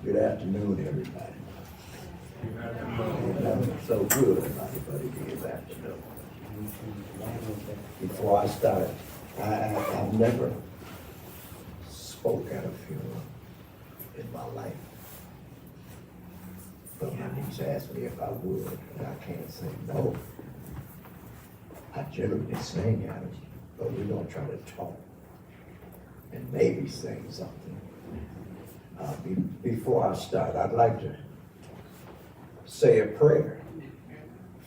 Good afternoon, everybody. It's so good, everybody, good afternoon. Before I start, I've never spoke at a funeral in my life. But my niece asked me if I would, and I can't say no. I generally sing at them, but we're gonna try to talk and maybe sing something. Before I start, I'd like to say a prayer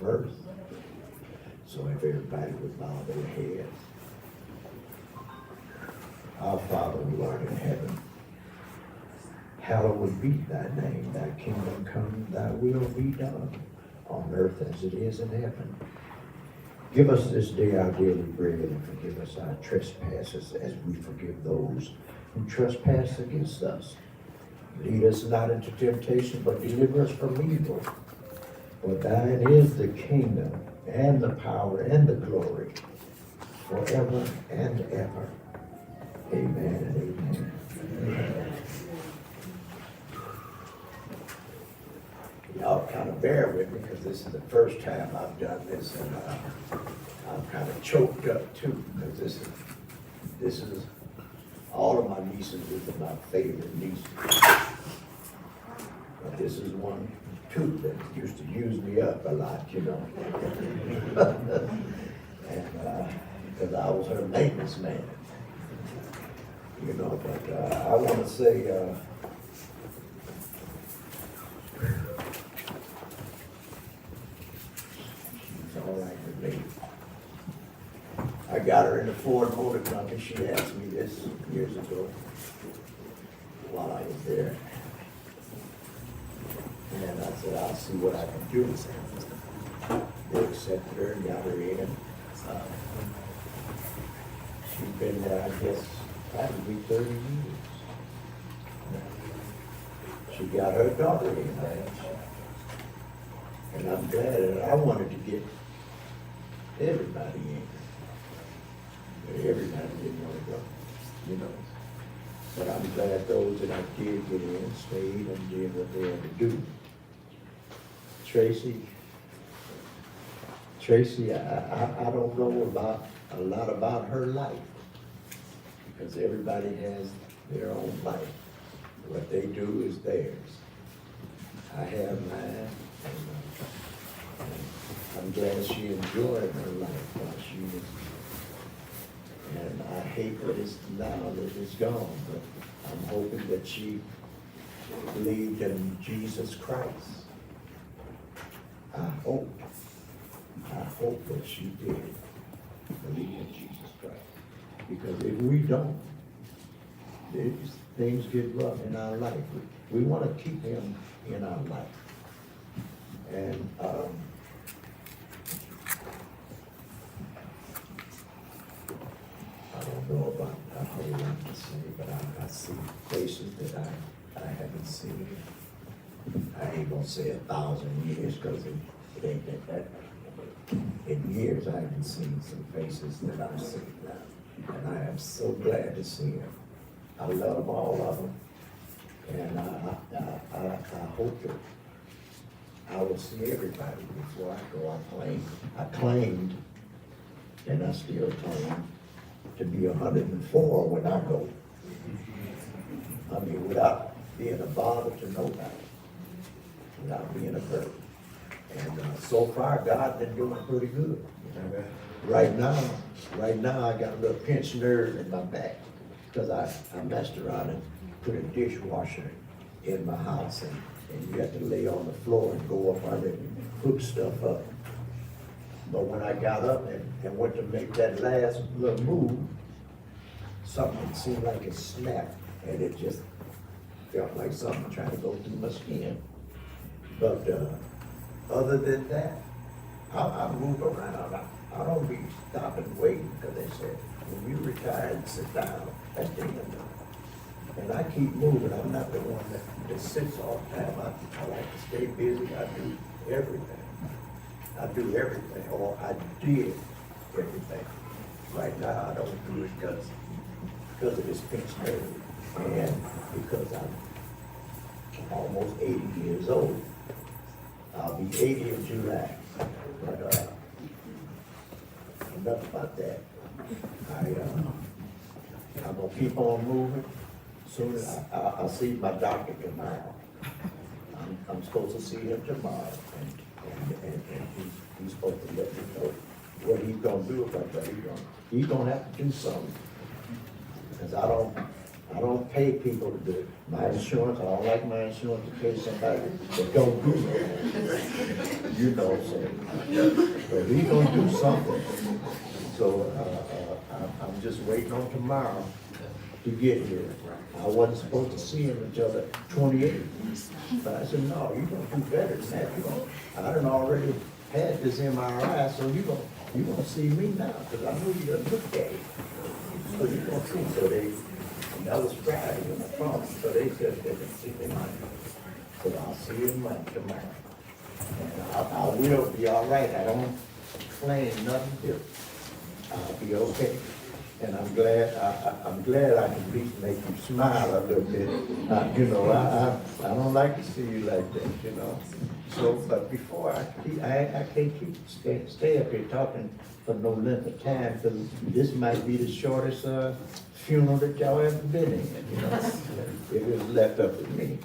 first. So if everybody would bow their heads. Our Father who art in heaven, hallowed be thy name, thy kingdom come, thy will be done on earth as it is in heaven. Give us this day our daily bread and forgive us our trespasses as we forgive those who trespass against us. Lead us not into temptation, but deliver us from evil. For thine is the kingdom and the power and the glory forever and ever. Amen and amen. Amen. Y'all kind of bear with me because this is the first time I've done this, and I'm kind of choked up too because this is all of my nieces. This is my favorite nieces, but this is one too that used to use me up a lot, you know, and because I was her maintenance man, you know. But I want to say. All right with me. I got her in the Ford Motor Company. She asked me this years ago while I was there. And I said, I'll see what I can do. They accepted her and got her in. She's been there, I guess, probably 30 years. She got her daughter in there. And I'm glad that I wanted to get everybody in. But everybody didn't want to go, you know. But I'm glad those that I did get in stayed and did what they had to do. Tracy, I don't know about a lot about her life because everybody has their own life. What they do is theirs. I have mine. I'm glad she enjoyed her life while she was, and I hate that it's now that it's gone, but I'm hoping that she believed in Jesus Christ. I hope that she did believe in Jesus Christ. Because if we don't, things get rough in our life. We want to keep him in our life. And I don't know about a whole lot to say, but I see faces that I haven't seen. I ain't gonna say 1,000 years because it ain't that. In years, I haven't seen some faces that I've seen now. And I am so glad to see them. I love all of them. And I hope that I will see everybody before I go. I claimed, and I still claim, to be 104 when I go. I mean, without being a bother to nobody, without being a burden. And so far, God's been doing pretty good. You know? Right now, I got a little pinched nerve in my back because I messed around and put a dishwasher in my house, and you have to lay on the floor and go up under it and hook stuff up. But when I got up and went to make that last little move, something seemed like it snapped, and it just felt like something trying to go through my skin. But other than that, I move around. I don't be stopping waiting because they said, when you retire and sit down, that's the end of it. And I keep moving. I'm not the one that sits all the time. I like to stay busy. I do everything. I do everything, or I did everything. Right now, I don't do it because of this pinch nerve and because I'm almost 80 years old. I'll be 80 in July. But enough about that. I'm gonna keep on moving. Soon as I'll see my doctor tomorrow. I'm supposed to see him tomorrow, and he's supposed to let me know what he's gonna do about that. He's gonna have to do something. Because I don't pay people to do it. My insurance, I don't like my insurance to pay somebody that don't do it. You know what I'm saying? But he's gonna do something. So, I'm just waiting on tomorrow to get here. I wasn't supposed to see him until the 28th. But I said, no, you're gonna do better than that. I done already had this MRI, so you're gonna see me now, because I know you're gonna look at it. So you're gonna see, so that was Friday on the phone, so they said they can see me Monday. So I'll see you Monday tomorrow. And I will be all right. I don't claim nothing different. I'll be okay. And I'm glad I can at least make you smile a little bit. You know, I don't like to see you like that, you know. So, but before I can't stay up here talking for no length of time, because this might be the shortest funeral that y'all ever been in, you know, if it was left up to me.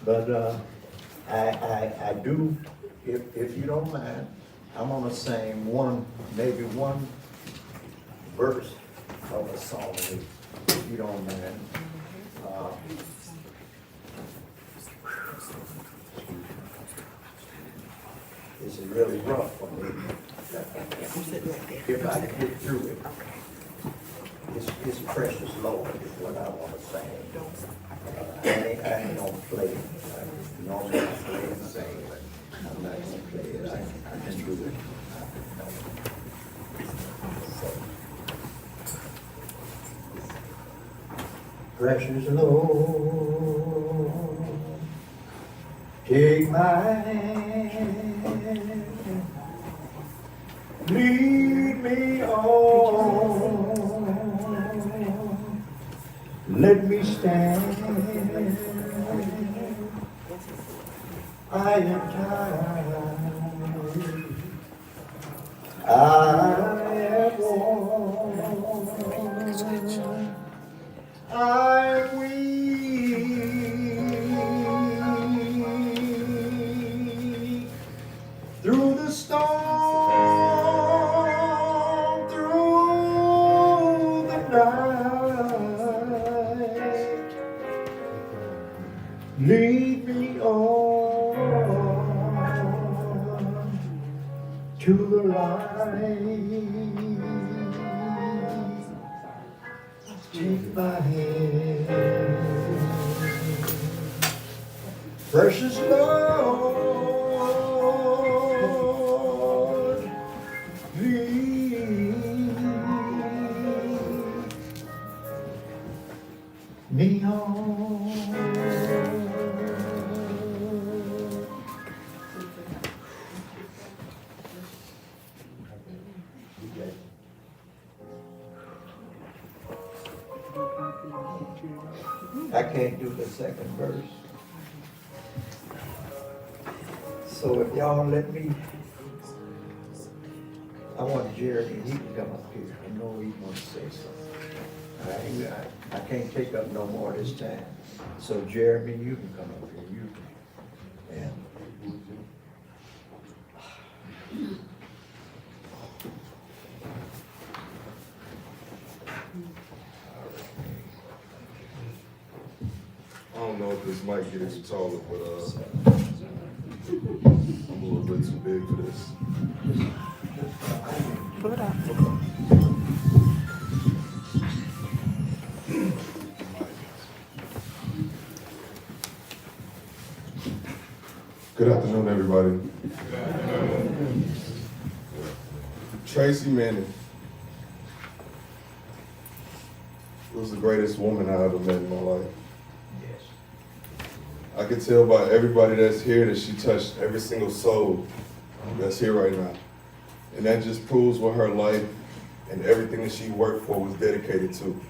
But I do, if you don't mind, I'm gonna sing maybe one verse of a song, if you don't mind. This is really rough for me. If I can get through it. His precious Lord is what I want to sing. I ain't gonna play it. Normally I play and sing, but I'm not gonna play it. I can do it. Precious Lord, take my hand, lead me on, let me stand. I am tired, I am worn, I'm weak. Through the storm, through the night, lead me on to the light. Take my hand, precious Lord, lead me on. I can't do the second verse. So if y'all let me, I want Jeremy, he can come up here. I know he wants to say something. I can't take up no more this time. So Jeremy, you can come up here. You can. And I don't know if this might get any taller, but I'm a little bit too big for this. Pull it out. Good afternoon, everybody. Tracy Manning was the greatest woman I ever met in my life. I can tell by everybody that's here that she touched every single soul that's here right now. And that just proves what her life and everything that she worked for was dedicated to.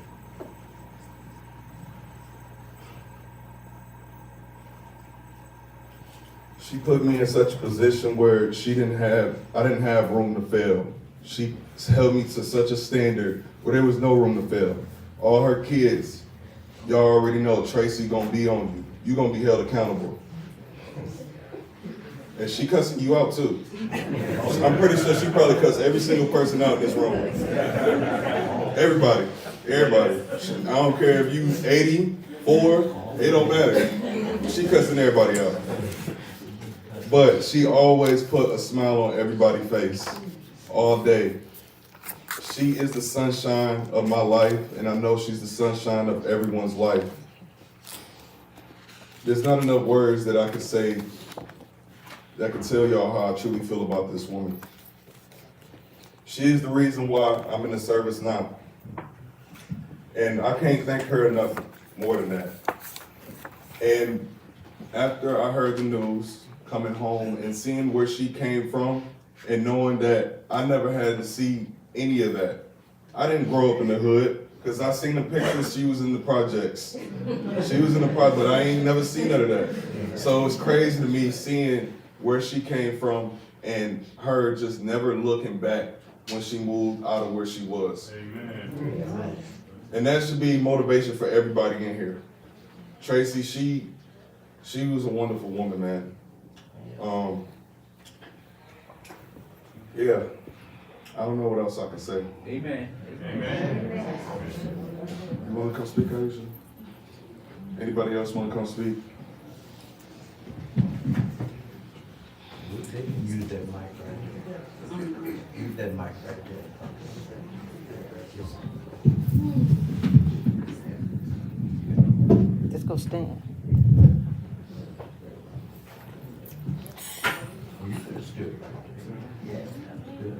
She put me in such a position where I didn't have room to fail. She held me to such a standard where there was no room to fail. All her kids, y'all already know Tracy gonna be on you. You gonna be held accountable. And she cussing you out too. I'm pretty sure she probably cussed every single person out in this room. Everybody. I don't care if you 84, it don't matter. She cussing everybody out. But she always put a smile on everybody's face, all day. She is the sunshine of my life, and I know she's the sunshine of everyone's life. There's not enough words that I could say that could tell y'all how I truly feel about this woman. She is the reason why I'm in the service now. And I can't thank her enough more than that. And after I heard the news, coming home and seeing where she came from and knowing that I never had to see any of that. I didn't grow up in the hood because I seen the pictures, she was in the projects. She was in the project, but I ain't never seen none of that. So it's crazy to me seeing where she came from and her just never looking back when she moved out of where she was. Amen. And that should be motivation for everybody in here. Tracy, she was a wonderful woman, man. Yeah, I don't know what else I can say. Amen. Amen. You want to come speak, Aisha? Anybody else want to come speak? They can use that mic right there. Use that mic right there. Just go stand. That's good. Yeah, that's good.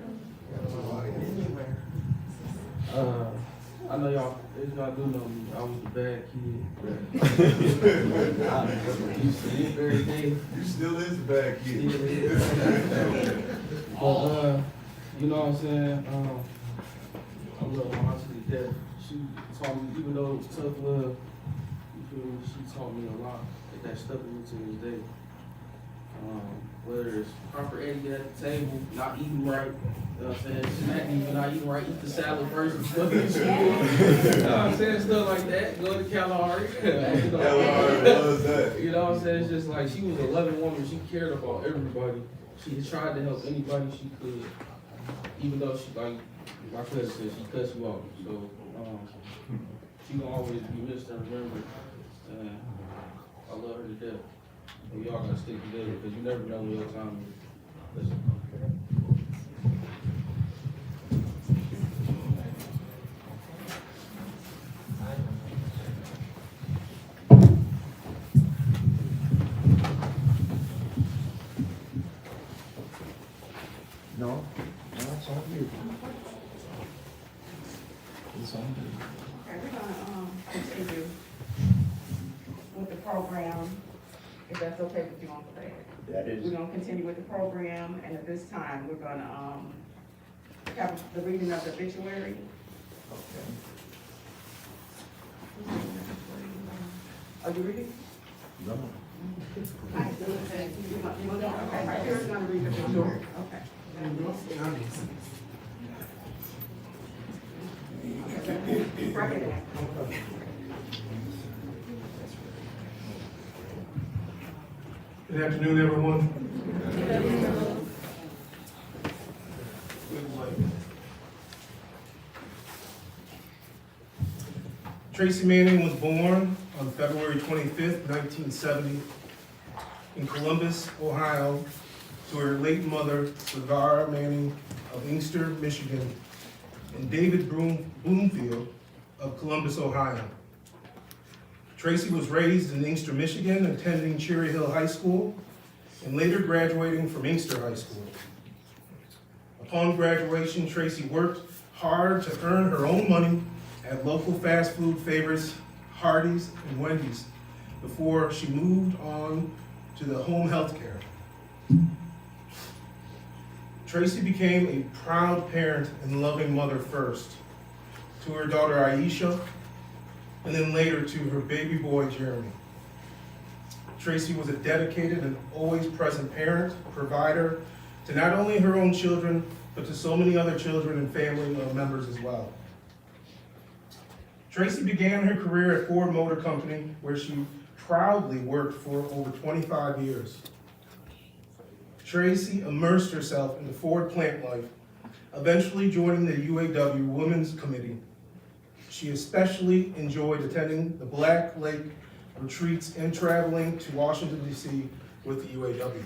I know y'all do know me. I was the bad kid. You see it every day. You still is a bad kid. But you know what I'm saying? I love my auntie to death. She taught me, even though it was tough love, you feel me? She taught me a lot. That stuck with me to this day. Whether it's proper etiquette at the table, not eating right, you know what I'm saying? Smacking you, not eating right, eat the salad first before you eat the food. You know what I'm saying? Stuff like that. Go to Kalahari. Loves that. You know what I'm saying? It's just like she was a loving woman. She cared about everybody. She tried to help anybody she could. Even though she, like my cousin said, she cussed you out. So she gonna always be missed and remembered. And I love her to death. And y'all gotta stick together because you never know when your time is. Listen. No, it's on you. It's on you. Okay, we're gonna continue with the program, if that's okay with you, Uncle Dave. That is. We're gonna continue with the program, and at this time, we're gonna have the reading of the obituary. Okay. Are you reading? No. Okay, right here is gonna read the obituary, okay. Right here. Good afternoon, everyone. Tracy Manning was born on February 25th, 1970, in Columbus, Ohio, to her late mother, Savara Manning of Inkster, Michigan, and David Bloomfield of Columbus, Ohio. Tracy was raised in Inkster, Michigan, attending Cherry Hill High School, and later graduating from Inkster High School. Upon graduation, Tracy worked hard to earn her own money at local fast food favorites Hardee's and Wendy's before she moved on to the home health care. Tracy became a proud parent and loving mother first to her daughter Aisha, and then later to her baby boy Jeremy. Tracy was a dedicated and always present parent, provider to not only her own children, but to so many other children and family members as well. Tracy began her career at Ford Motor Company, where she proudly worked for over 25 years. Tracy immersed herself in the Ford plant life, eventually joining the UAW Women's Committee. She especially enjoyed attending the Black Lake retreats and traveling to Washington, D.C. with the UAW.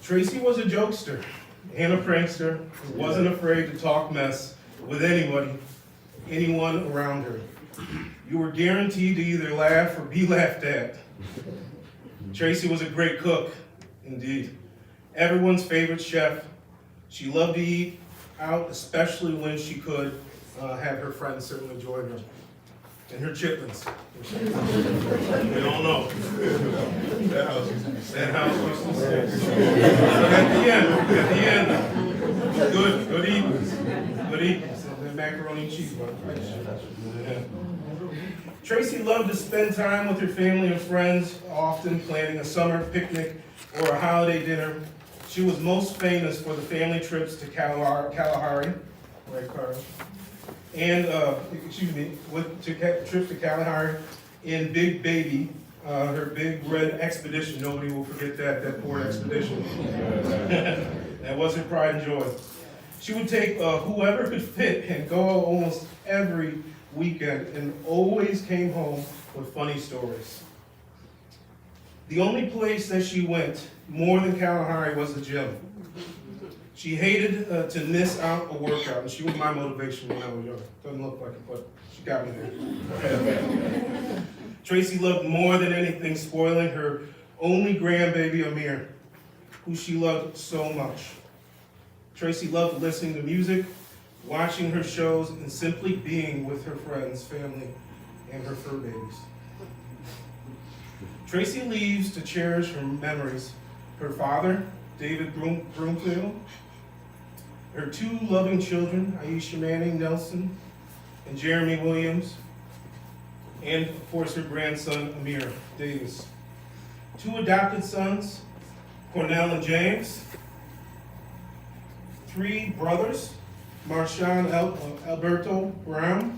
Tracy was a jokester and a prankster who wasn't afraid to talk mess with anyone around her. You were guaranteed to either laugh or be laughed at. Tracy was a great cook, indeed. Everyone's favorite chef. She loved to eat out, especially when she could have her friends certainly join her. And her chitlins. We all know. That house used to be sad. That house was so sad. At the end, good eating. So the macaroni and cheese. Yeah. Tracy loved to spend time with her family and friends, often planning a summer picnic or a holiday dinner. She was most famous for the family trips to Kalahari, right, Carl? And, trip to Kalahari in Big Baby, her big red expedition. Nobody will forget that Ford expedition. That was her pride and joy. She would take whoever could fit and go almost every weekend and always came home with funny stories. The only place that she went more than Kalahari was the gym. She hated to miss out a workout, and she was my motivation when I was young. Doesn't look like it, but she got me there. Tracy loved more than anything spoiling her only grandbaby Amir, who she loved so much. Tracy loved listening to music, watching her shows, and simply being with her friends, family, and her fur babies. Tracy leaves to cherish her memories. Her father, David Broomfield, her two loving children, Aisha Manning Nelson and Jeremy Williams, and of course her grandson, Amir Davis. Two adopted sons, Cornell and James. Three brothers, Marshawn Alberto Brown.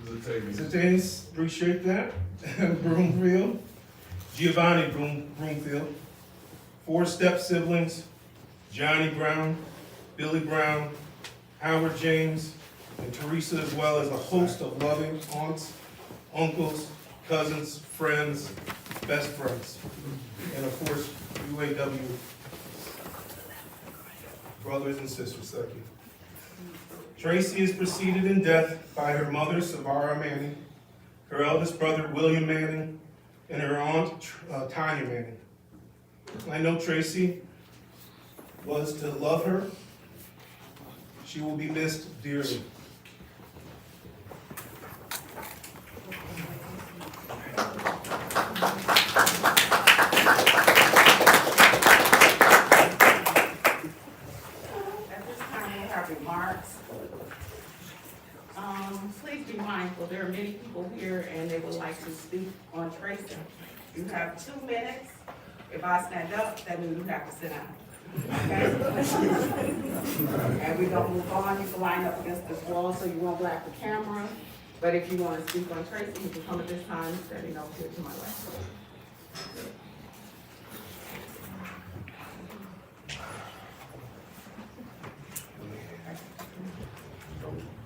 Zatanis, appreciate that. Broomfield. Giovanni Broomfield. Four step-siblings, Johnny Brown, Billy Brown, Howard James, and Teresa, as well as a host of loving aunts, uncles, cousins, friends, best friends, and of course, UAW brothers and sisters. Thank you. Tracy is preceded in death by her mother, Savara Manning, her eldest brother, William Manning, and her aunt, Tanya Manning. I know Tracy was to love her. She will be missed dearly. Remarks. Please be mindful, there are many people here and they would like to speak on Tracy. You have 2 minutes. If I stand up, that means you have to sit down. Okay? And we're gonna move on. You can line up against this wall so you won't block the camera. But if you want to speak on Tracy, you can come at this time, standing up here to my left.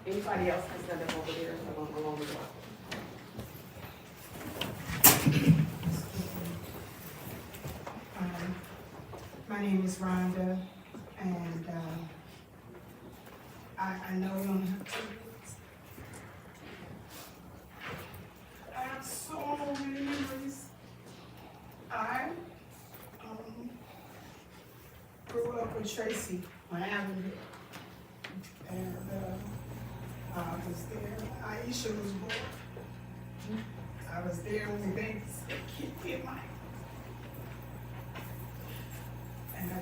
Anybody else can stand up over there along the wall. My name is Rhonda, and I know you don't have to. I have so many memories. I grew up with Tracy on Avenue, and I was there. Aisha was born. I was there when the babies kicked in my.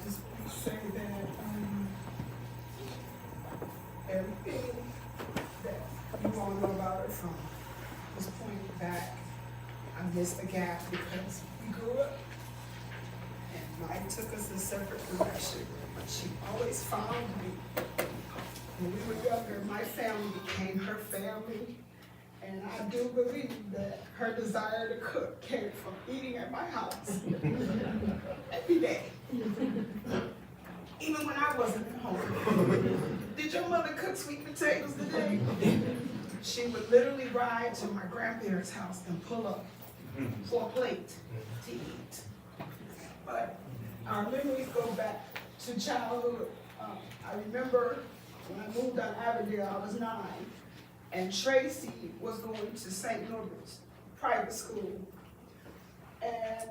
just want to say that, everything that you all know about her from this point back, I missed the gap because we grew up and life took us in separate directions. She always found me. When we were younger, my family became her family. And I do believe that her desire to cook came from eating at my house every day. Even when I wasn't at home. Did your mother cook sweet potatoes today? She would literally ride to my grandparents' house and pull up for a plate to eat. But our memories go back to childhood. I remember when I moved on Avondale, I was 9. And Tracy was going to St. Norbert private school. And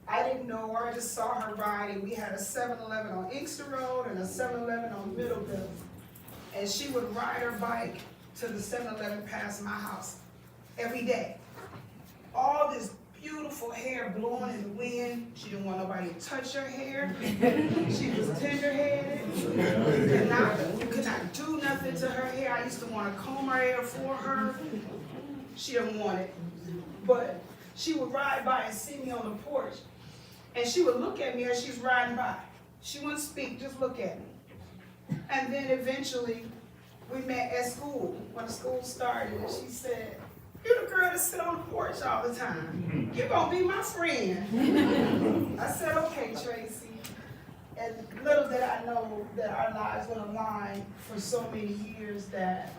I didn't know her, I just saw her riding. We had a 7-Eleven on Inkster Road and a 7-Eleven on Middleville. And she would ride her bike to the 7-Eleven past my house every day. All this beautiful hair blowing in the wind. She didn't want nobody to touch her hair. She was tender-headed. You could not do nothing to her hair. I used to want to comb her hair for her. She didn't want it. But she would ride by and see me on the porch. And she would look at me as she's riding by. She wouldn't speak, just look at me. And then eventually, we met at school, when the school started, and she said, "You're the girl that sit on the porch all the time. You're gonna be my friend." I said, "Okay, Tracy." And little did I know that our lives would align for so many years that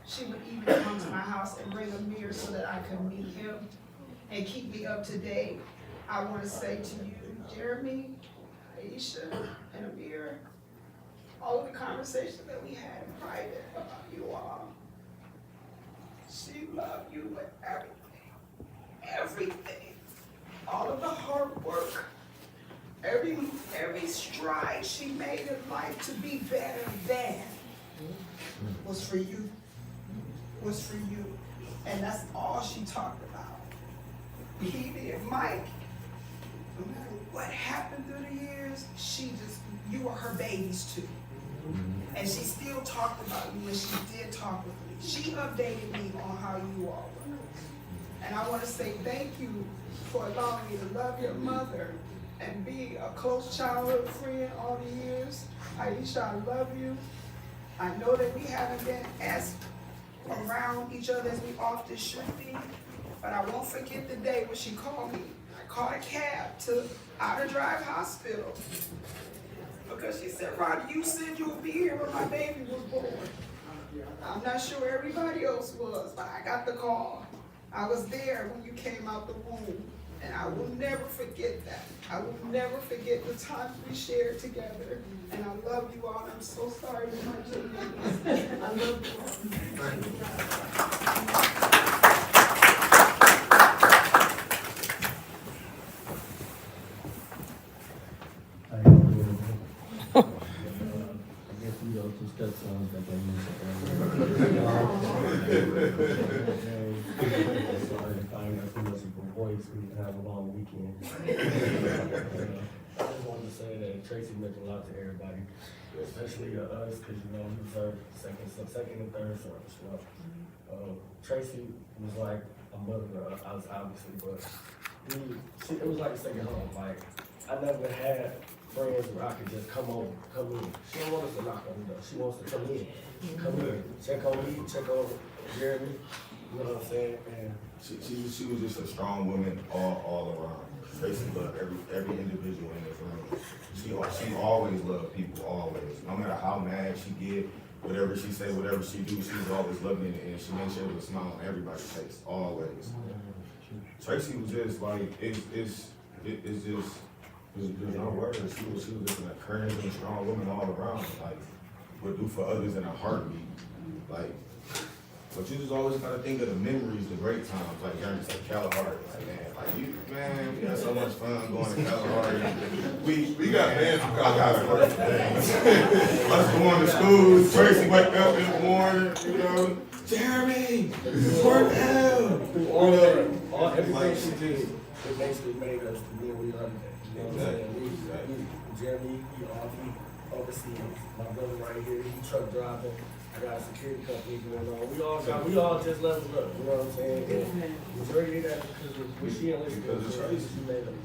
she would even come to my house and bring a mirror so that I could meet him and keep me up to date. I want to say to you, Jeremy, Aisha, and Amir, all of the conversations that we had in private about you all, she loved you with everything, all of the hard work, every stride she made in life to be better than was for you, and that's all she talked about. Petey and Mike, no matter what happened through the years, you were her babies too. And she still talked about you when she did talk with me. She updated me on how you all were. And I want to say thank you for allowing me to love your mother and be a close childhood friend all the years. Aisha, I love you. I know that we haven't been as around each other as we often should be, but I won't forget the day when she called me. I called a cab to Outer Drive Hospital. Because she said, "Roddy, you said you would be here when my baby was born." I'm not sure everybody else was, but I got the call. I was there when you came out the womb, and I will never forget that. I will never forget the time we shared together, and I love you all, and I'm so sorry for my children. I love you all. Two stepsons that they mentioned earlier. Sorry if I ain't got too much of a voice, we can have a long weekend. I just wanted to say that Tracy meant a lot to everybody, especially to us, because you know we deserve second and third service. You know? Tracy was like a mother to us, obviously, but it was like a second home. Like I never had friends where I could just come in. She don't want us to knock on the door. She wants to come in. Check on me, check on Jeremy. You know what I'm saying? And She was just a strong woman all around. Tracy loved every individual in this room. She always loved people, always. No matter how mad she get, whatever she say, whatever she do, she was always loving it, and she made sure there was a smile on everybody's face, always. Tracy was just like, there's no words. She was just an encouraging, strong woman all around. Like, would do for others in a heartbeat. Like, but you just always gotta think of the memories, the great times. Like Jeremy said, Kalahari. Like, we had so much fun going to Kalahari. We got banned from Kalahari. Us going to school, Tracy wake up in the morning, you know, Jeremy, work out. Everything she did, it basically made us to be where we are today. You know what I'm saying? We Jeremy, he overseas. My brother right here, he truck driving. I got a security company going on. We all just leveled up, you know what I'm saying? And majority of that because of what she enlisted Because of Tracy. she made us.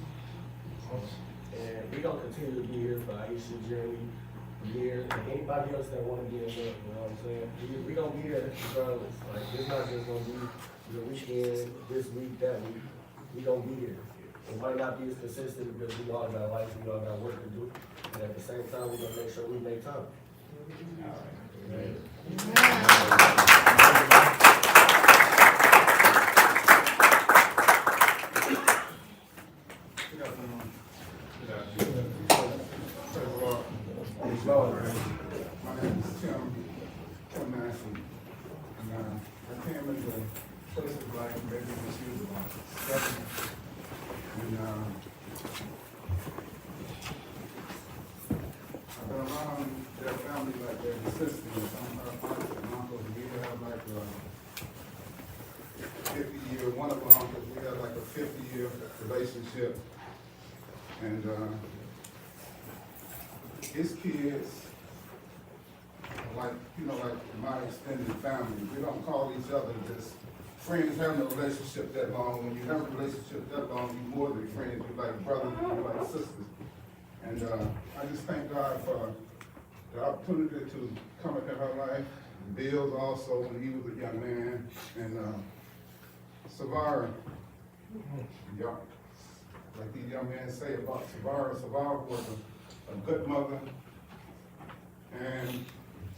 And we gonna continue to be here for Aisha, Jeremy, here, and anybody else that wanna be involved, you know what I'm saying? We gonna be here regardless. Like, it's not just gonna be the weekend, this week, that week. We gonna be here. It might not be as consistent because we all got life, we all got work to do. And at the same time, we gonna make sure we make time. Good afternoon. Good afternoon. Praise the Lord. My name is Tim Massey. And I came into Tracy's life maybe when she was about 7. And I've been around their family like their sisters, some of her aunts and uncles. We have like a 50-year, one of her uncles, we had like a 50-year relationship. And his kids, like, you know, like my extended family, we don't call each other just friends having a relationship that long. When you have a relationship that long, you're more than friends, you're like brothers, you're like sisters. And I just thank God for the opportunity to come into her life. Bill's also, when he was a young man, and Savara, y'all, like these young men say about Savara was a good mother, and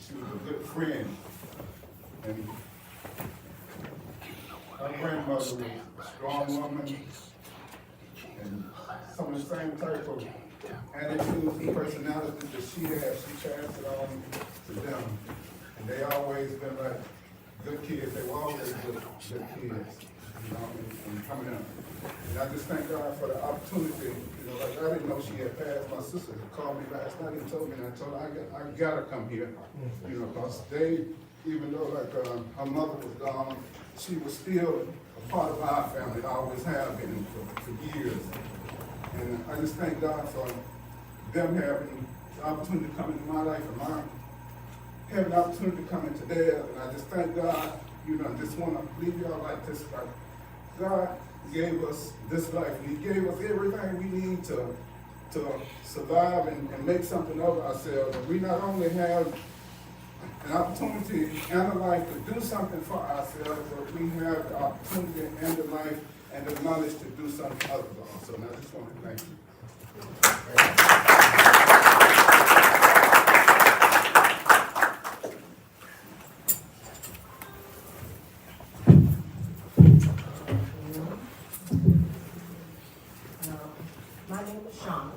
she was a good friend. And her grandmother was a strong woman, and some of the same type of attitudes and personalities that she had, she passed it on to them. And they always been like good kids, they were always good kids, you know, and coming up. And I just thank God for the opportunity, you know, like I didn't know she had passed. My sister called me last night and told me, and I told her I gotta come here, you know, because they, even though like her mother was gone, she was still a part of our family, always have been for years. And I just thank God for them having the opportunity to come into my life and mine, having the opportunity to come into theirs. And I just thank God, you know, I just want to leave y'all like this, like God gave us this life, and He gave us everything we need to survive and make something of ourselves. And we not only have an opportunity and a life to do something for ourselves, but we have the opportunity and the life and the knowledge to do something for others also. And I just want to thank you. My name is Shauna.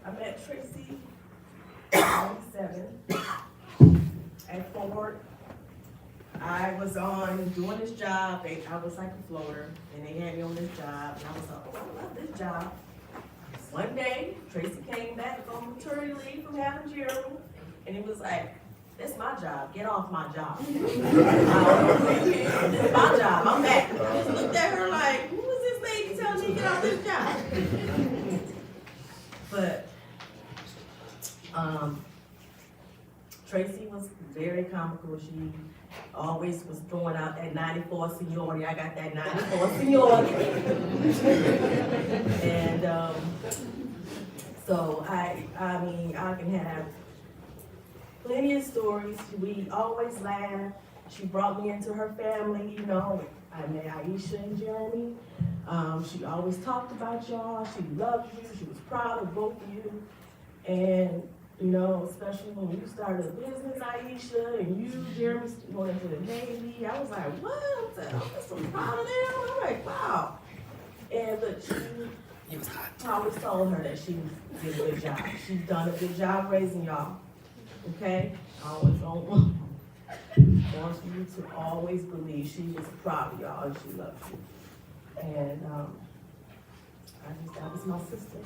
I met Tracy in 97 at Ford. I was doing this job. I was like a floater, and they had me on this job, and I was like, oh, I love this job. One day, Tracy came back on maternity leave from having Jeremy, and he was like, "This is my job. Get off my job." This is my job. I'm back. I just looked at her like, who is this lady telling me to get off this job? But Tracy was very comical. She always was throwing out that 94 seniority. I got that 94 seniority. And so I mean, I can have plenty of stories. We always laugh. She brought me into her family, you know. I met Aisha and Jeremy. She always talked about y'all. She loved you. She was proud of both of you. And, you know, especially when you started a business, Aisha, and you, Jeremy, going into the Navy. I was like, what? I'm so proud of them. I'm like, wow. And look, I always told her that she did a good job. She's done a good job raising y'all. Okay? I always want you to always believe she was proud of y'all and she loved you. And that was my sister.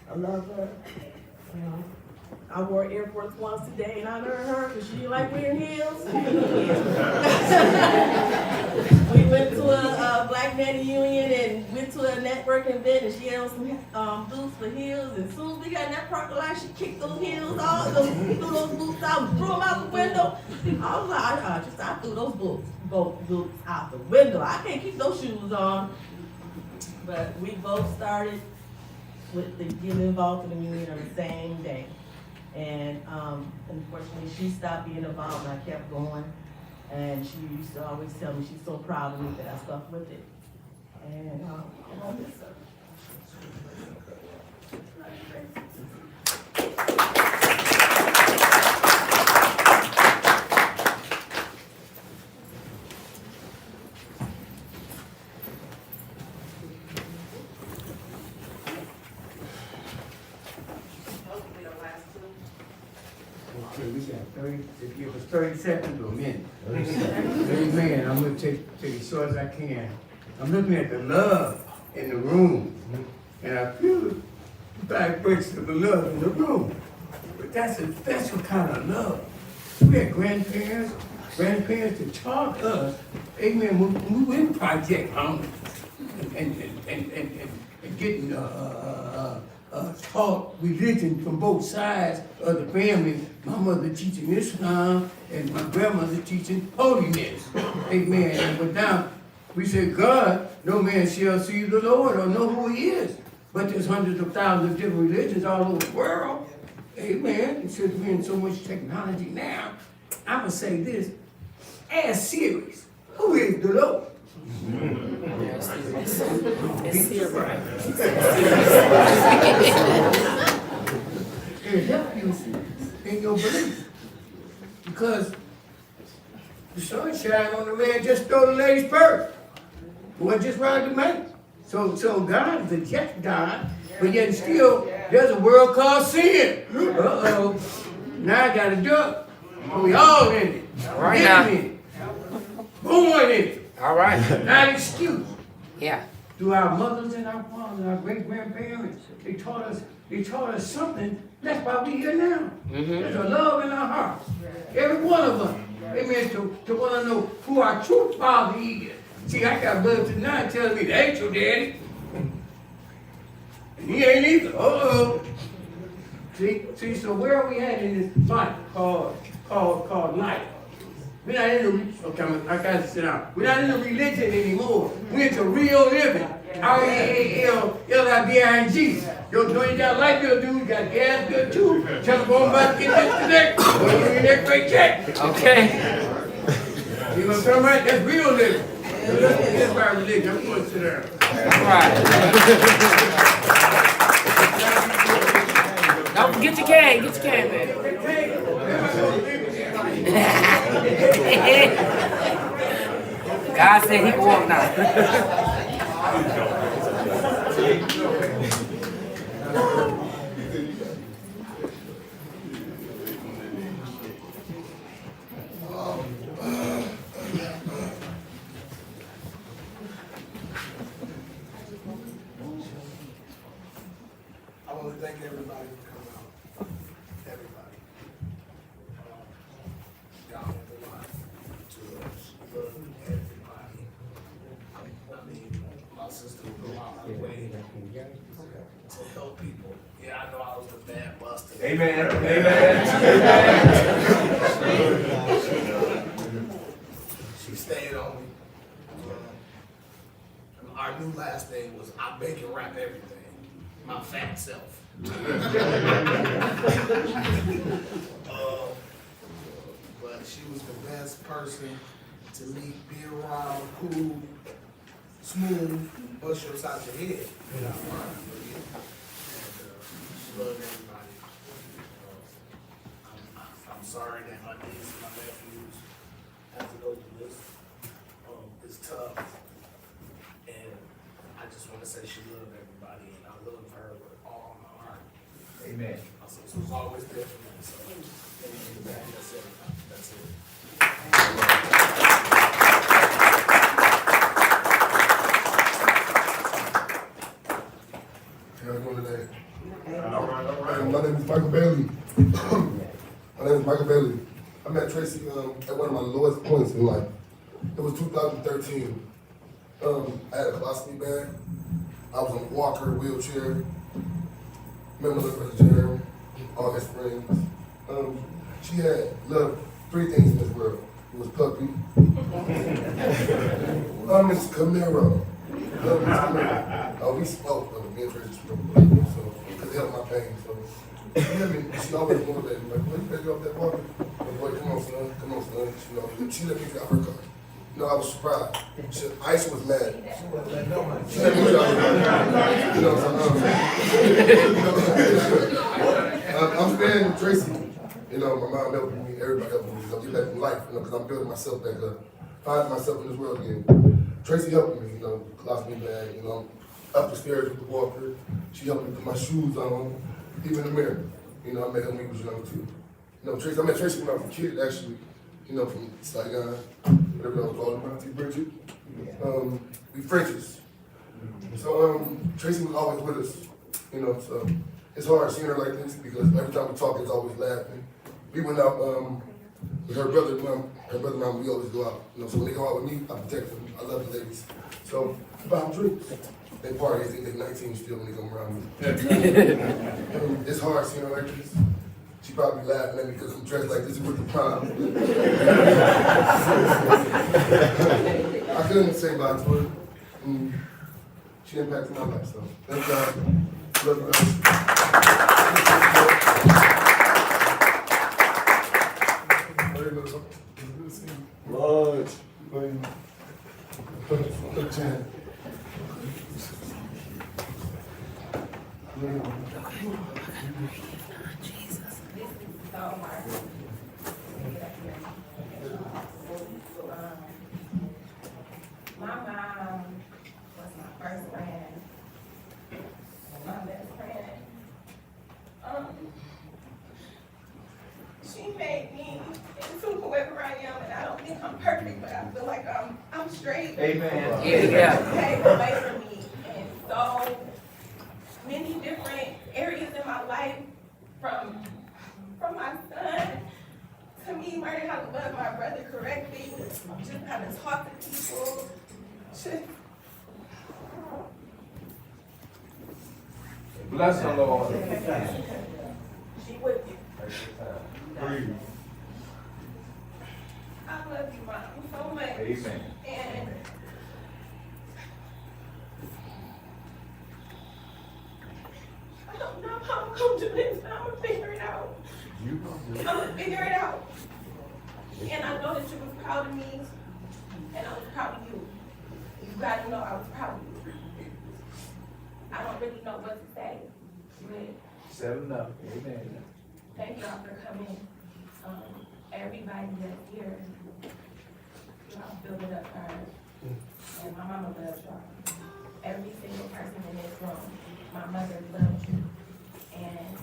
I love her. You know, I wore Air Force Ones today in honor of her because she didn't like wearing heels. We went to a Black Man Union and went to a networking event and she had on some boots for heels. And as soon as we got in that parking lot, she kicked those heels out, threw those boots out, and threw them out the window. I was like, I threw those boots out the window. I can't keep those shoes on. But we both started with the getting involved in the union on the same day. And unfortunately, she stopped being involved and I kept going. And she used to always tell me she's so proud of me that I stuck with it. And I won't miss her. Okay, we got 30, if you give us 30 seconds or a minute. Amen, I'm gonna take as short as I can. I'm looking at the love in the room, and I feel the vibration of the love in the room. But that's a special kind of love. We had grandparents that taught us, amen, when we were in Project Hunger, and getting taught religion from both sides of the family. My mother teaching Islam and my grandmother teaching holiness. Amen. And went down. We said, God, no man shall see the Lord or know who he is. But there's hundreds of thousands of different religions all over the world. Amen. And since we're in so much technology now, I'm going to say this. Ask serious. Who is the Lord? It'll help you in your belief. Because the sun shine on the man just stole the lady's purse. Well, just robbed the man. So God is a just God, but yet still there's a world called sin. Uh-oh. Now I got a duck. We all in it. All right now. In it. Born in it. All right. Not excuse. Yeah. Through our mothers and our fathers, our great grandparents, they taught us something. That's why we here now. There's a love in our hearts. Every one of us. Amen. To want to know who our true father is. See, I got blood tonight telling me that ain't your daddy. And he ain't either. Uh-oh. See, so where are we at in this fight called life? We're not in the, okay, I gotta sit down. We're not in the religion anymore. We're into real living. R-E-A-L-L-I-B-I-N-G. Don't you got a light bill, dude? You got a gas bill too. Telephone about to get disconnected. Well, you get that great check. Okay. You know what I'm talking about? That's real living. That's my religion. I'm going to sit down. All right. Don't forget your can. Get your can, man. God said he can walk now. I want to thank everybody for coming out. Everybody. Y'all have a lot to love everybody. I mean, my sister will go out her way to help people. Yeah, I know I was the bad buster. Amen. She stayed on me. Our new last name was I bake and wrap everything. My fat self. But she was the best person to meet, be around, cool, smooth, bust you upside your head. She loved everybody. I'm sorry that my niece and my nephews have to go through this. It's tough. And I just want to say she loved everybody, and I love her with all my heart. Amen. So it was always there for me. So that's it. That's it. How you doing today? All right. My name is Michael Bailey. My name is Michael Bailey. I met Tracy at one of my lowest points in life. It was 2013. I had a colostomy bag. I was on a walker, wheelchair. Remember little brother Jeremy, all his friends. She had loved 3 things in this world. It was puppy. Miss Camaro. Miss Camaro. Oh, we spoke, me and Tracy spoke, so, because it helped my pain, so. She always motivated me, like, boy, you better get off that walker. Like, boy, come on, son. You know, she let me drive her car. You know, I was surprised. Aisha was mad. She let me drive her car. You know, so, I'm staying with Tracy. You know, my mom helping me, everybody helping me, get back in life, you know, because I'm building myself back up, finding myself in this world again. Tracy helping me, you know, colostomy bag, you know, up the stairs with the walker. She helped me put my shoes on, even the mirror. You know, I met her when we was young too. You know, Tracy, I met Tracy when I was a kid, actually, you know, from Saigon, whatever I was called, my auntie Bridget. We Frenchies. So, Tracy was always with us, you know, so it's hard seeing her like this because every time we talk, it's always laughing. We went out with her brother, mom, we always go out. You know, so when they go out with me, I protect them. I love the ladies. So we buy them drinks. They party, they think they're 19 still when they come around me. It's hard seeing her like this. She probably laughing at me because I'm dressed like this with the prom. I couldn't say bye to her. She impacted my life, so thank God. Love you My mom was my first friend, my best friend. She made me into whoever I am, and I don't think I'm perfect, but I feel like I'm straight. Amen. Yeah. Paved the way for me in so many different areas in my life, from my son to me learning how to love my brother correctly, just how to talk to people. Bless the Lord. She would be. Breathe. I love you, Mom, so much. Amen. And I don't know how I'm gonna do this, but I'm gonna figure it out. I'm gonna figure it out. And I know that you was proud of me, and I was proud of you. You gotta know I was proud of you. I don't really know what to say, but 7 up. Amen. thank y'all for coming. Everybody that's here, y'all filled it up for her. And my mama loves y'all. Every single person in this room, my mother loves you. And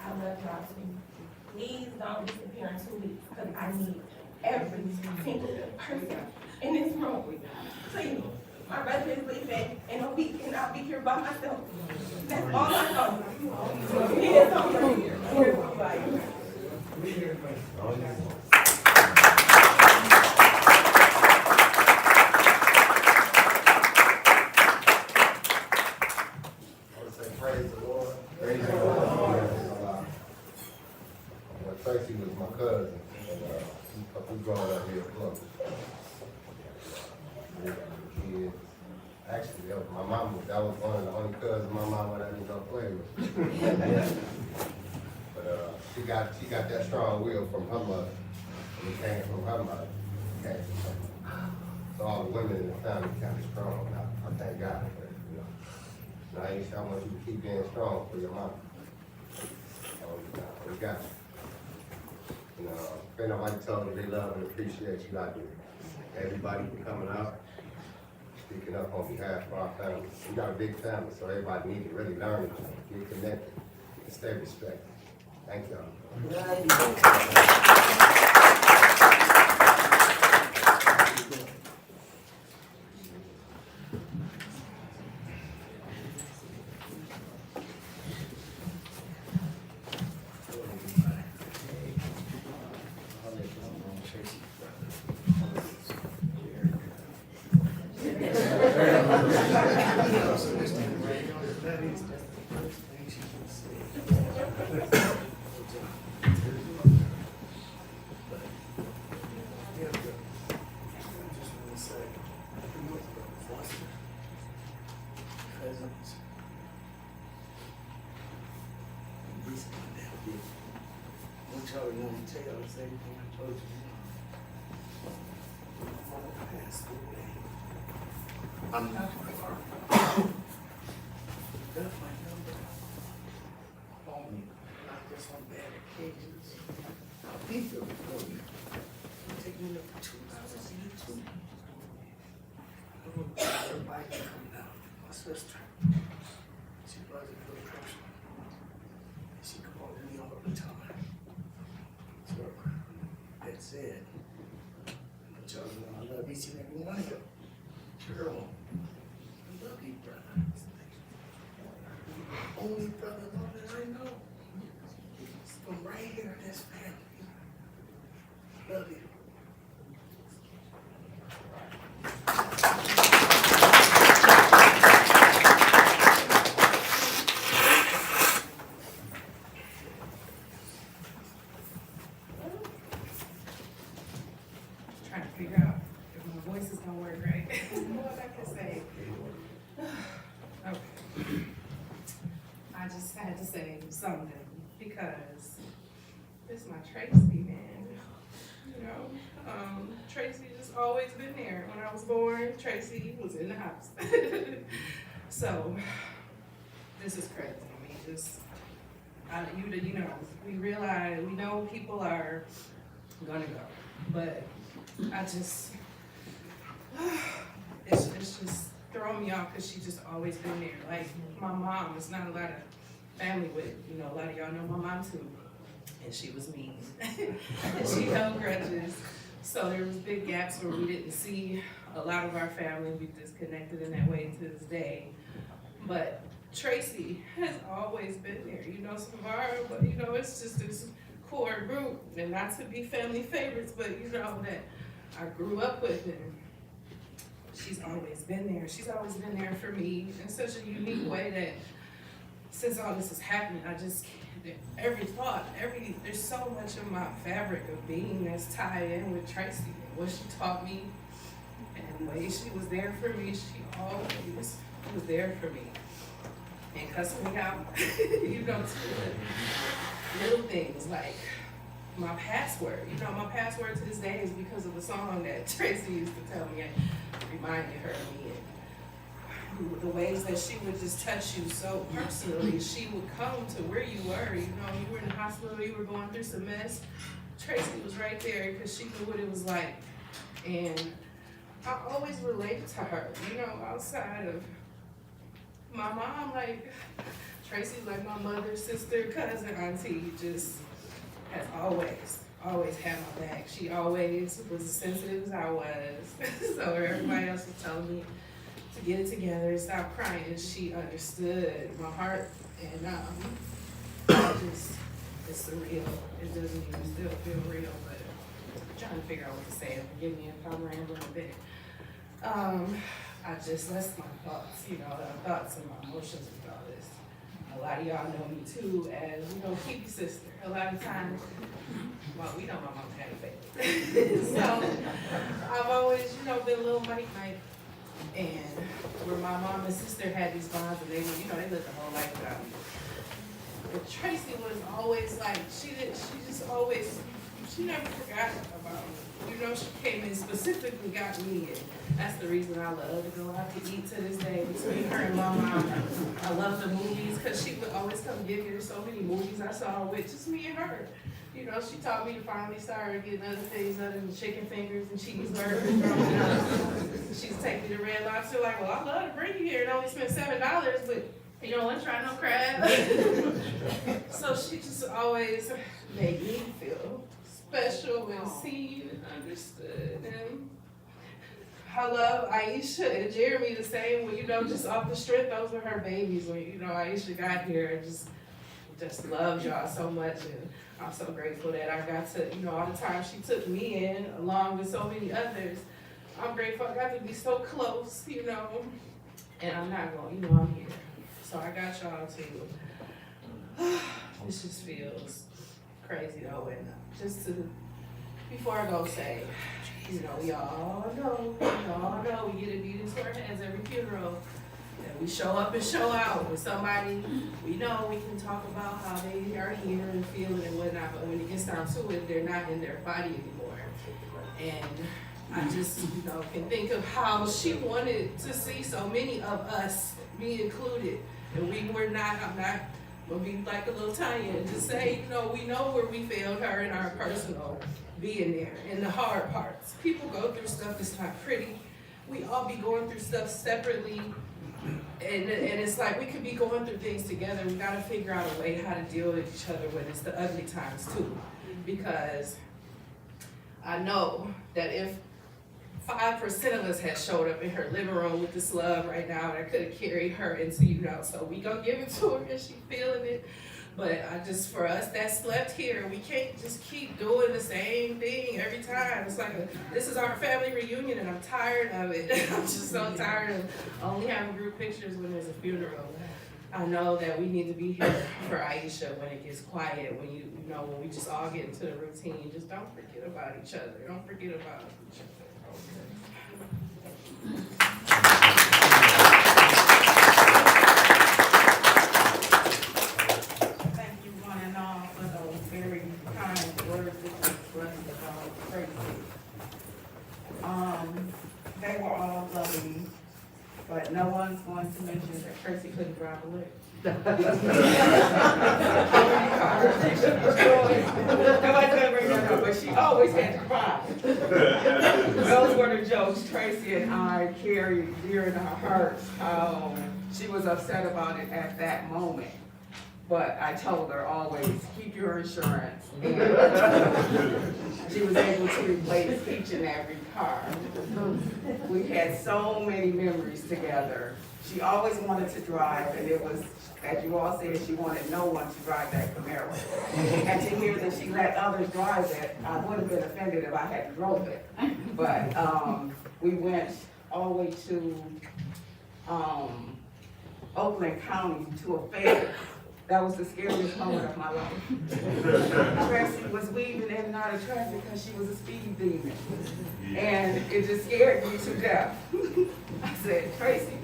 I love y'all too. Please don't disappear in 2 weeks, because I need every single person in this room. Please. My brother is leaving in a week, and I'll be here by myself. That's all I know. He is home. Praise the Lord. Praise the Lord. Tracy was my cousin, and we growing up here close. Kids. Actually, that was my mama. That was one of the only cousins my mama that didn't go play with. But she got that strong will from her mother. And it came from her mother. It came from her mother. So all the women in the family kind of strong. I thank God for it, you know. Now, Aisha, I want you to keep being strong for your mama. We got you. You know, if nobody told me they love and appreciate you, I do. Everybody for coming out, speaking up on behalf of our family. We got a big family, so everybody needs to really learn, get connected, and stay respected. Thank y'all. that's the first thing she would say. Yeah, but I just wanna say, foster cousins. Recently, that did. I want y'all to know and tell y'all the same thing I told you. My mama passed away. I'm not far. That's my number. Call me, not just on bad occasions. I'll be there for you. Take me up for 2 hours and you too. I want everybody to come down. My sister, she was a good person. And she called me all the time. So, that's it. But y'all know I love each and every one of you. Girl, I love you, brother. Only brother-in-law that I know. From right here in this family. Love you. Trying to figure out if my voice is gonna work right. What I can say. Okay. I just had to say something because it's my Tracy, man. You know, Tracy just always been there. When I was born, Tracy was in the house. So, this is crazy. I mean, just, you know, we realize, we know people are gonna go, but I just, it's just throwing me off because she's just always been there. Like, my mom, it's not a lot of family with, you know, a lot of y'all know my mom too. And she was mean. And she held grudges. So there was big gaps where we didn't see a lot of our family. We disconnected in that way to this day. But Tracy has always been there. You know, Savara, but you know, it's just this core group. And not to be family favorites, but you know that I grew up with, and she's always been there. She's always been there for me in such a unique way that since all this is happening, I just can't, there's so much of my fabric of being that's tied in with Tracy and what she taught me and the way she was there for me. She always was there for me and cussing me out, you know, little things like my password. You know, my password to this day is because of a song that Tracy used to tell me and reminded her of me. And the ways that she would just touch you so personally. She would come to where you were. You know, you were in the hospital, you were going through some mess. Tracy was right there because she knew what it was like. And I always related to her, you know, outside of my mom. Like, Tracy's like my mother, sister, cousin, auntie, just has always had my back. She always was as sensitive as I was. So everybody else was telling me to get it together, stop crying. She understood my heart, and I just, it's surreal. It doesn't even still feel real, but I'm trying to figure out what to say. Forgive me if I'm rambling a bit. That's my thoughts, you know, the thoughts and my emotions with all this. A lot of y'all know me too as, you know, Kiki sister. A lot of times, well, we know my mom had a baby. So I've always, you know, been a little Mike. And where my mom and sister had these bonds, and they, you know, they lived a whole life without me. But Tracy was always like, she never forgot about me. You know, she came in specifically, got me, and that's the reason I love to go out to eat to this day between her and my mom. I love the movies, because she would always come give me so many movies I saw with just me and her. You know, she taught me to finally start getting other things other than chicken fingers and cheeseburgers. She'd take me to Red Lobster, like, well, I love to bring you here and only spend $7, but you don't want to try no crab. So she just always made me feel special and seen and understood. And I love Aisha and Jeremy the same. When, you know, just off the strength, those were her babies. When, you know, Aisha got here, just loved y'all so much. And I'm so grateful that I got to, you know, all the time she took me in, along with so many others. I'm grateful I got to be so close, you know. And I'm not going, you know, I'm here. So I got y'all too. This just feels crazy though, and just to, before I go say, you know, we all know, we get a beat into our heads every funeral. And we show up and show out with somebody we know. We can talk about how they are here and feeling and whatnot, but when it gets down to it, they're not in their body anymore. And I just, you know, can think of how she wanted to see so many of us be included. And we were not. I'm not gonna be like a little Tanya and just say, you know, we know where we failed her in our personal being there and the hard parts. People go through stuff that's not pretty. We all be going through stuff separately. And it's like we could be going through things together. We gotta figure out a way how to deal with each other when it's the ugly times too. Because I know that if 5% of us had showed up in her living room with this love right now, that could have carried her into, you know, so we gonna give it to her and she feeling it. But I just, for us that slept here, we can't just keep doing the same thing every time. It's like, this is our family reunion and I'm tired of it. I'm just so tired of only having group pictures when there's a funeral. I know that we need to be here for Aisha when it gets quiet, when you know, when we just all get into the routine. Just don't forget about each other. Don't forget about each other. Thank you one and all for those very kind words that you expressed about Tracy. They were all lovely, but no one's going to mention that Tracy couldn't drive a lick. Nobody's gonna bring that up, but she always had to cry. Those were the jokes Tracy and I carried dear in our hearts. She was upset about it at that moment. But I told her always, keep your insurance. And she was able to replace each and every car. We had so many memories together. She always wanted to drive, and it was, as you all said, she wanted no one to drive that Camaro. And to hear that she let others drive it, I would have been offended if I had drove it. But we went all the way to Oakland County to a fair. That was the scariest moment of my life. Tracy was weaving in and out of traffic because she was a speed demon. And it just scared me to death. I said, Tracy,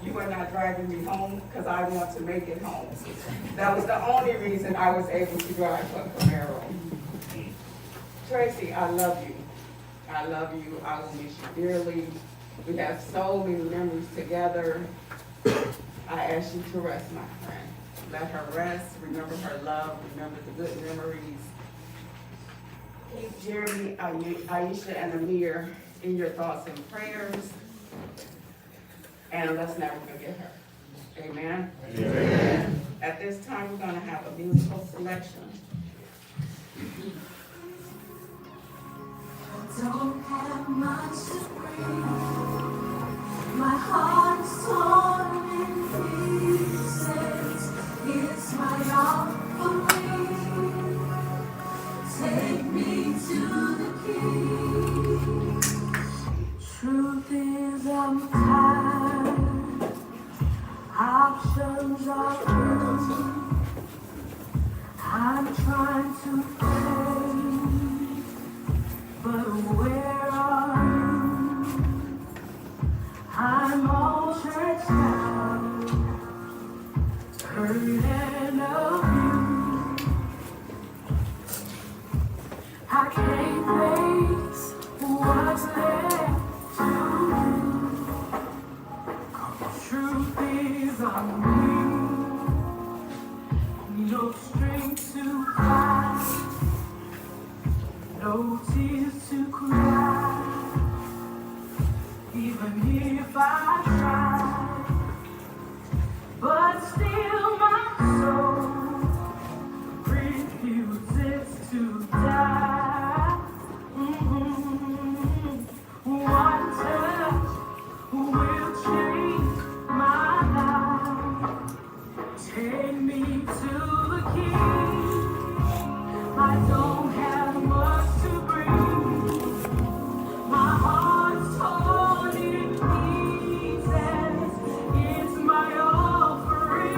you are not driving me home because I want to make it home. That was the only reason I was able to drive a Camaro. Tracy, I love you. I love you. I will miss you dearly. We have so many memories together. I ask you to rest, my friend. Let her rest, remember her love, remember the good memories. Keep Jeremy, Aisha, and Amir in your thoughts and prayers. And let's never forget her. Amen? Amen. At this time, we're gonna have a musical selection. I don't have much to bring. My heart is torn in pieces. It's my offering. Take me to the King. Truth is, I'm tired. Options are few. I'm trying to think, but where are you? I'm all stretched out, hurting of you. I can't face what's left to do. Truth is, I'm weak, no strength to fight, no tears to cry. Even if I try, but still my soul refuses to die. One touch will change my life. Take me to the King. I don't have much to bring. My heart's torn in pieces. It's my offering.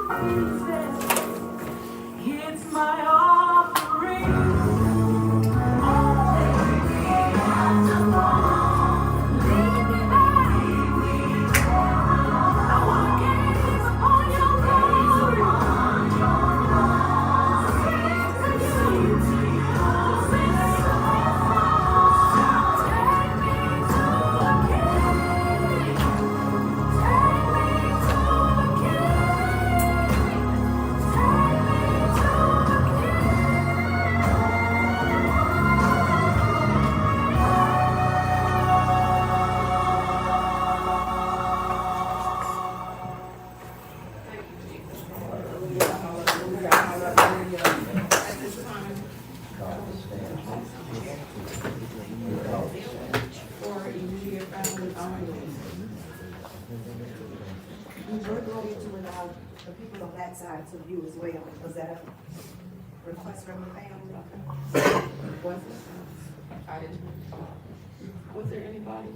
It's my offering. We're going to allow the people on that side to view as well. Was that a request from the family? Was it? I didn't. Was there anybody?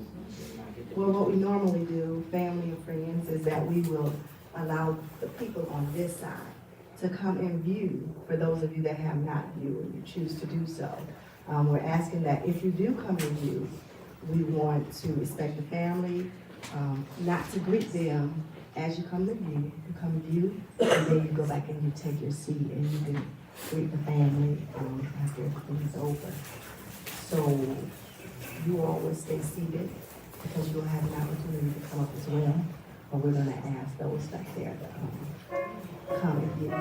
Well, what we normally do, family and friends, is that we will allow the people on this side to come and view, for those of you that have not viewed and you choose to do so. We're asking that if you do come and view, we want to respect the family, not to greet them as you come to view. You come view, and then you go back and you take your seat and you can greet the family after everything's over. So you always stay seated because you'll have an opportunity to come up as well. But we're gonna ask those back there to come and view.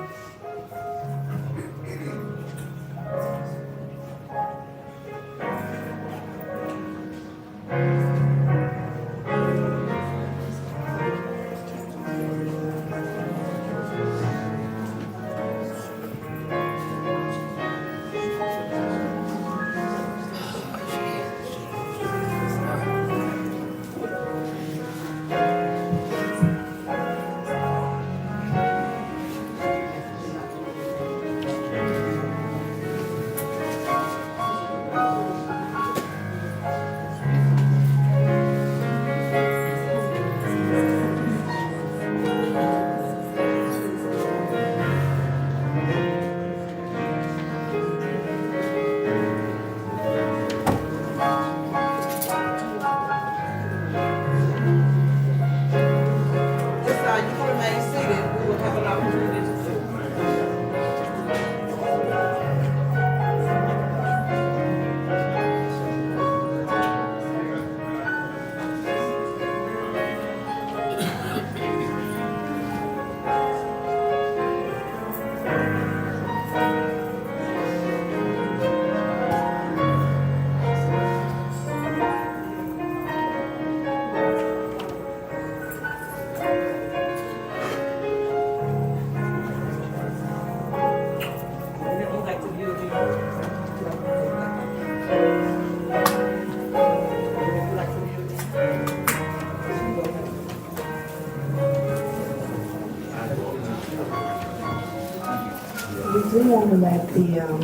We do want to let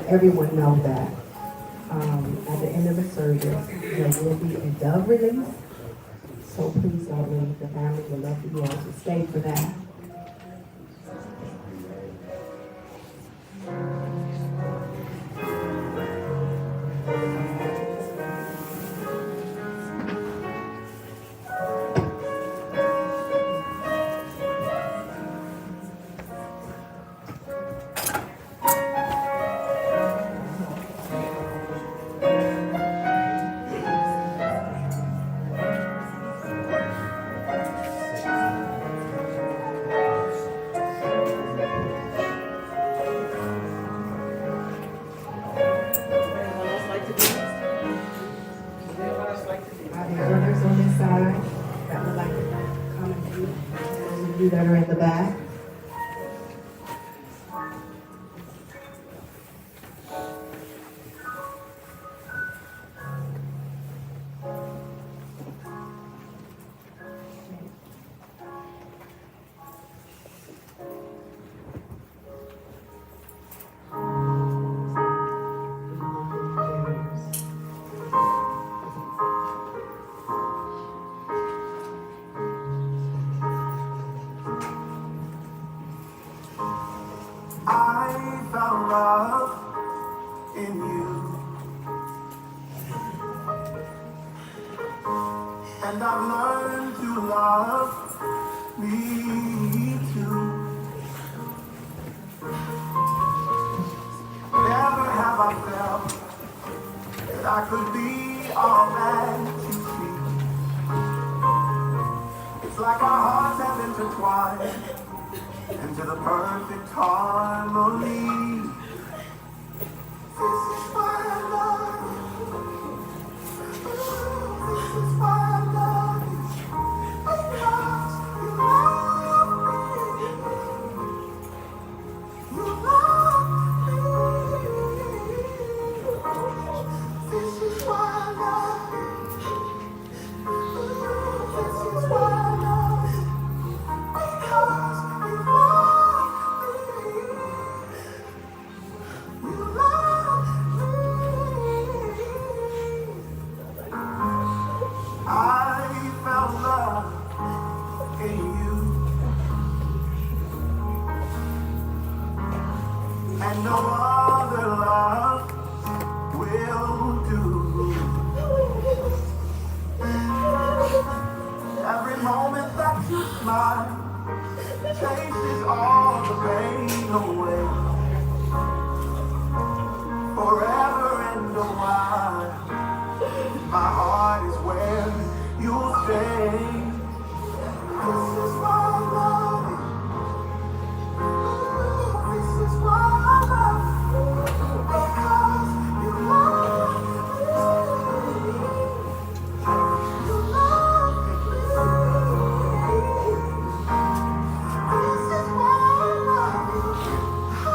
everyone know that at the end of the service, there will be a dove release. So please don't leave. The family would love for you all to stay for that. Are there others on this side that would like to come and view? Those of you that are in the back. love in you. And I've learned to love me too. Never have I felt that I could be all that you see. It's like our hearts have intertwined into the perfect harmony. This is why I love you. This is why I love you. Because you love me. You love me. This is why I love you. This is why I love you. Because you love me. You love me. I found love in you, and no other love will do. Every moment that you smile chases all the pain away. Forever and a while, my heart is where you'll stay. This is why I love you. This is why I love you. Because you love me. You love me. This is why I love you. Oh,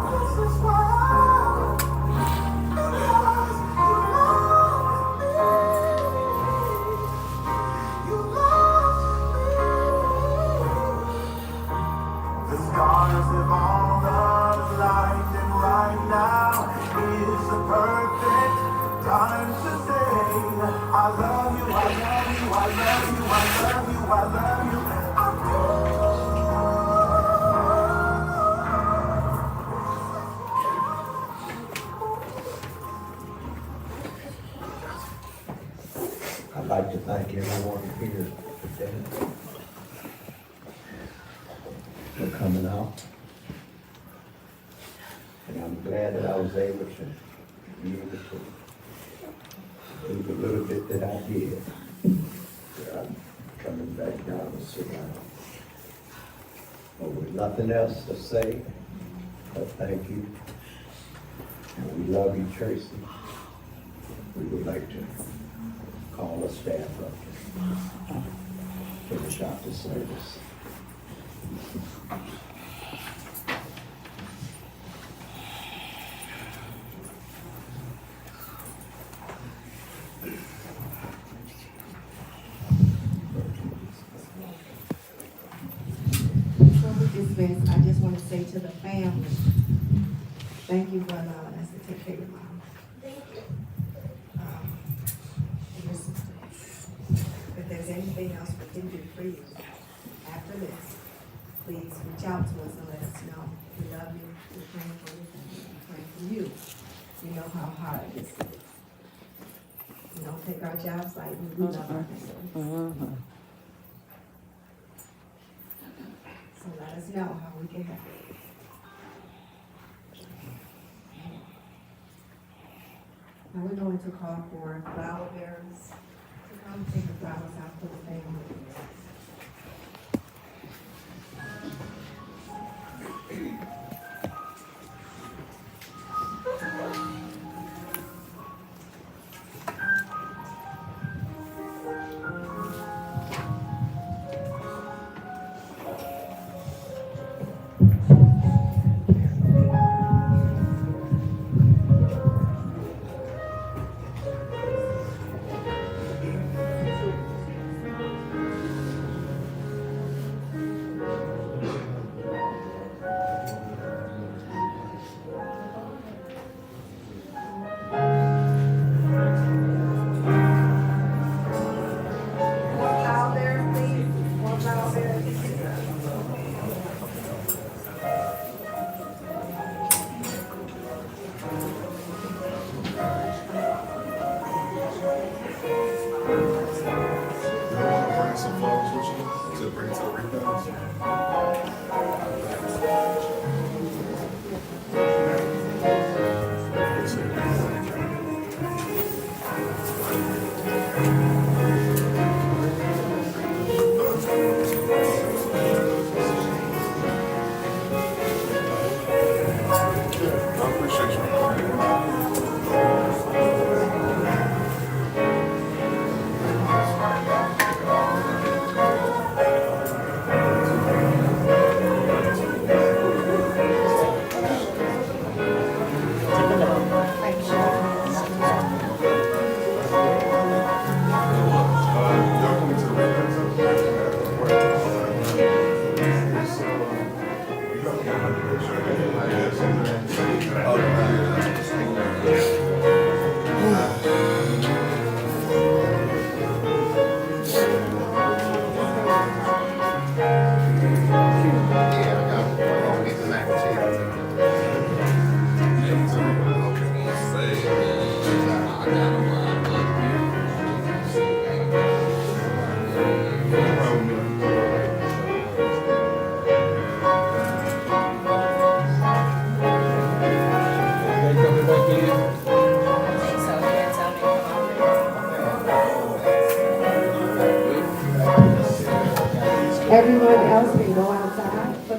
this is why I love you. Because you love me. You love me. The stars have all aligned, and right now is the perfect time to say, I love you, I love you, I love you, I love you, I love you, I'd like to thank everyone here today for coming out. And I'm glad that I was able to be able to do the little bit that I did. I'm coming back down to sit down. But with nothing else to say, but thank you. And we love you, Tracy. We would like to call the staff up to finish out the service. Before we dismiss, I just want to say to the family, thank you for allowing us to take care of your mom. And your sister. If there's anything else we can do for you after this, please reach out to us and let us know. We love you, we're praying for you, we're praying for you. You know how hard this is. We don't take our jobs lightly, we love our families. So let us know how we can help. Now we're going to call for flower bearers to come take the flowers out for the family.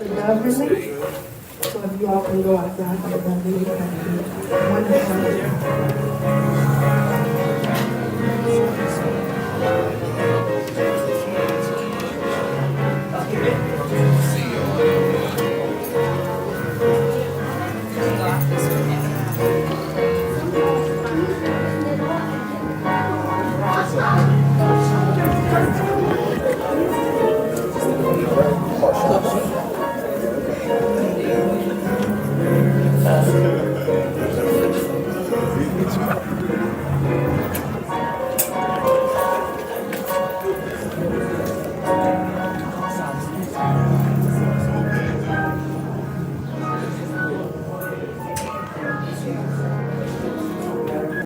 the love release. So if you all can go outside for the love release, that would be wonderful.